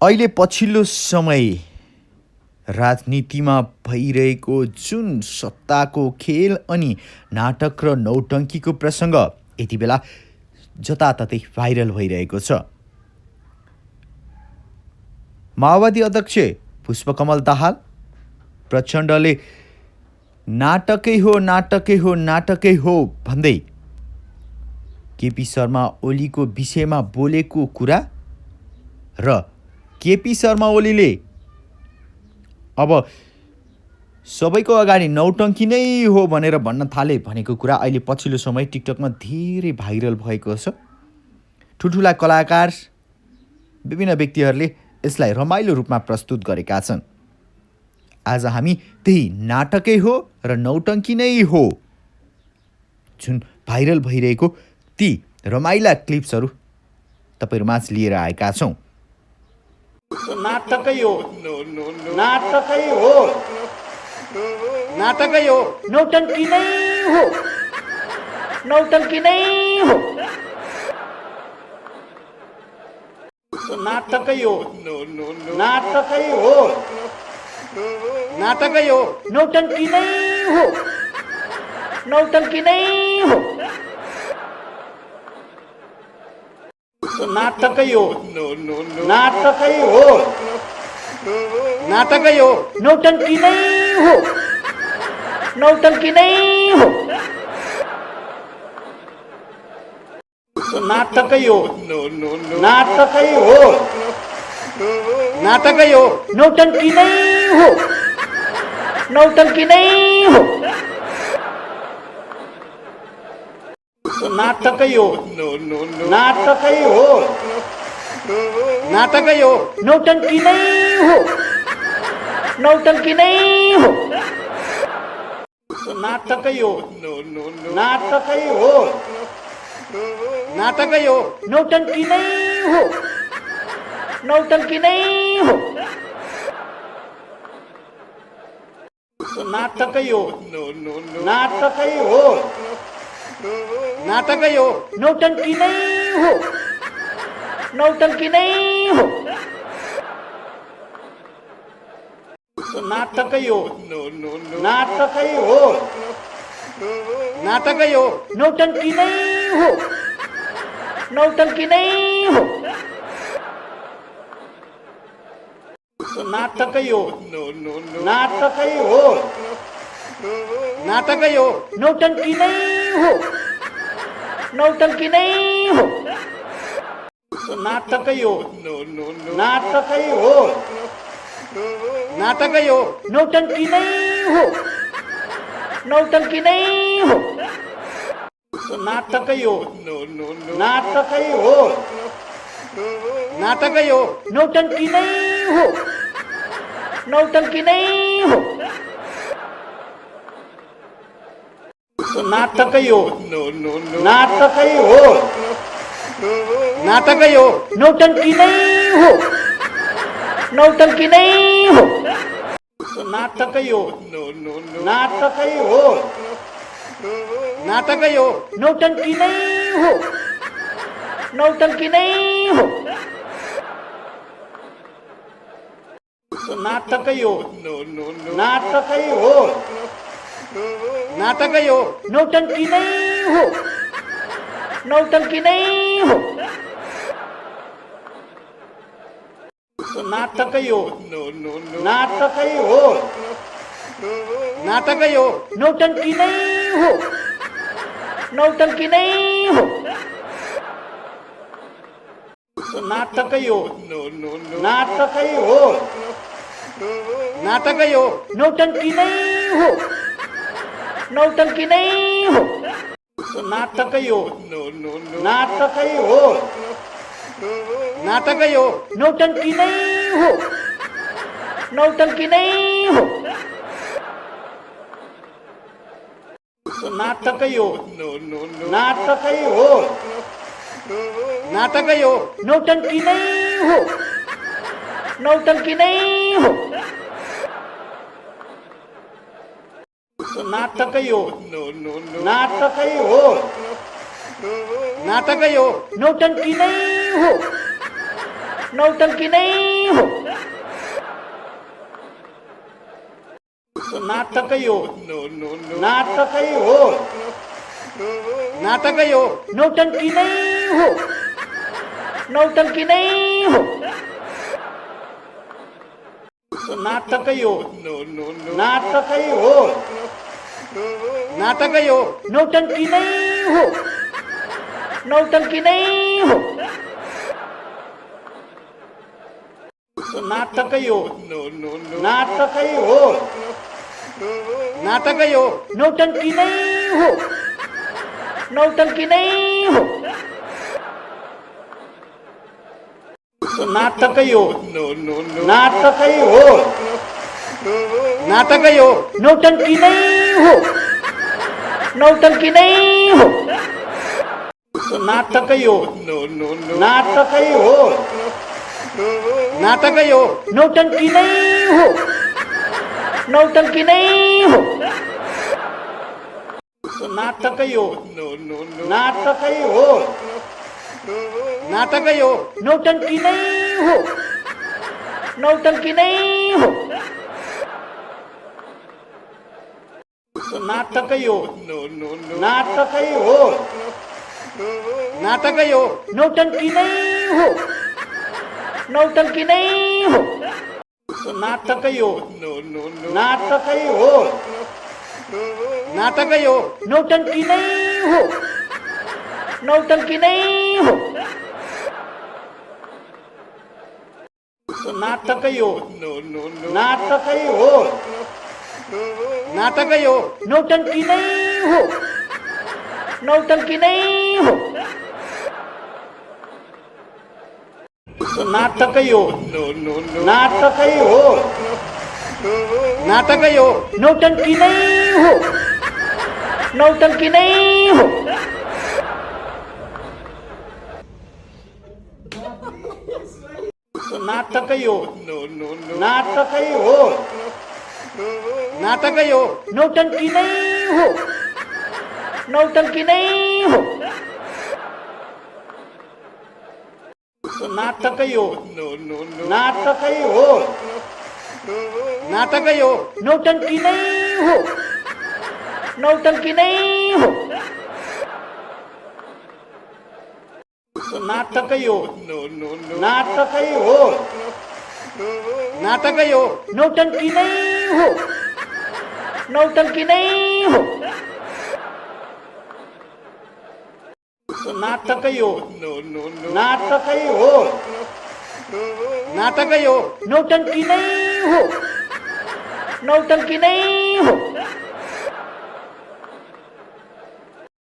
अहिले पछिल्लो समय राजनीतिमा भइरहेको जुन सत्ताको खेल अनि नाटक र नौटङ्कीको प्रसङ्ग यति बेला जताततै भाइरल भइरहेको छ। माओवादी अध्यक्ष पुष्पकमल दाहाल प्रचण्डले नाटकै हो नाटकै हो नाटकै हो भन्दै केपी शर्मा ओलीको विषयमा बोलेको कुरा र केपी शर्मा ओलीले अब सबैको अगाडि नौटङ्की नै हो भनेर भन्न थाले भनेको कुरा अहिले पछिल्लो समय टिकटकमा धेरै भाइरल भएको छ। ठुल्ठुला कलाकार विभिन्न व्यक्तिहरूले यसलाई रमाइलो रूपमा प्रस्तुत गरेका छन्। आज हामी त्यही नाटकै हो र नौटङ्की नै हो जुन भाइरल भइरहेको ती रमाइला क्लिप्सहरू तपाईँहरूमाझ लिएर आएका छौँ। नाटकै हो नाटकै हो नाटकै हो नौटङ्की नै हो नौटङ्की नै हो नाटकै हो नाटकै हो नाटकै हो नौटङ्की नै हो नौटङ्की नै हो नाटकै हो नाटकै हो नाटकै हो नौटङ्की नै हो नौटङ्की नै हो नाटकै हो नाटकै हो नाटकै हो नौटङ्की नै हो नौटङ्की नै हो नाटकै हो नाटकै हो नाटकै हो नौटङ्की नै हो नौटङ्की नै हो नाटकै हो नाटकै हो नाटकै हो नौटङ्की नै हो नौटङ्की नै हो नाटकै हो नाटकै हो नाटकै हो नौटङ्की नै हो नौटङ्की नै हो नाटकै हो नाटकै हो नाटकै हो नौटङ्की नै हो नौटङ्की नै हो नाटकै हो नाटकै हो नाटकै हो नौटङ्की नै हो नौटङ्की नै हो नाटकै हो नाटकै हो नाटकै हो नौटङ्की नै हो नौटङ्की नै हो नाटकै हो नाटकै हो नाटकै हो नौटङ्की नै हो नौटङ्की नै हो नाटकै हो नाटकै हो नाटकै हो नौटङ्की नै हो नौटङ्की नै हो नाटकै हो नाटकै हो नाटकै हो नौटङ्की नै हो नौटङ्की नै हो नाटकै हो नाटकै हो नाटकै हो नौटङ्की नै हो नौटङ्की नै हो नाटकै हो नाटकै हो नाटकै हो नौटङ्की नै हो नौटङ्की नै हो नाटकै हो नाटकै हो नाटकै हो नौटङ्की नै हो नौटङ्की नै हो नाटकै हो नाटकै हो नाटकै हो नौटङ्की नै हो नौटङ्की नै हो नाटकै हो नाटकै हो नाटकै हो नौटङ्की नै हो नौटङ्की नै हो नाटकै हो नाटकै हो नाटकै हो नौटङ्की नै हो नौटंकी नहीं हो, नाटकही हो, नाटकही हो, नाटकही हो, नौटंकी नहीं हो, नौटंकी नहीं हो, नाटकही हो, नाटकही हो, नाटकही हो, नौटंकी नहीं हो, नौटंकी नहीं हो, नाटकही हो, नाटकही हो, नाटकही हो, नौटंकी नहीं हो, नौटंकी नहीं हो, नाटकही हो, नाटकही हो, नाटकही हो, नौटंकी नहीं हो, नौटंकी नहीं हो, नाटकही हो, नाटकही हो, नाटकही हो, नौटंकी नहीं हो, नौटंकी नहीं हो, नाटकही हो, नाटकही हो, नाटकही हो, नौटंकी नहीं हो, नौटंकी नहीं हो, नाटकही हो, नाटकही हो, नाटकही हो, नौटंकी नहीं हो, नौटंकी नहीं हो, नाटकही हो, नाटकही हो, नाटकही हो, नौटंकी नहीं हो, नौटंकी नहीं हो, नाटकही हो, नाटकही हो, नाटकही हो, नौटंकी नहीं हो, नौटंकी नहीं हो, नाटकही हो, नाटकही हो, नाटकही हो, नौटंकी नहीं हो, नौटंकी नहीं हो, नाटकही हो, नाटकही हो, नाटकही हो, नौटंकी नहीं हो, नौटंकी नहीं हो, नाटकही हो, नाटकही हो, नाटकही हो, नौटंकी नहीं हो, नौटंकी नहीं हो, नाटकही हो, नाटकही हो, नाटकही हो, नौटंकी नहीं हो, नौटंकी नहीं हो, नाटकही हो, नाटकही हो, नाटकही हो, नौटंकी नहीं हो, नौटंकी नहीं हो,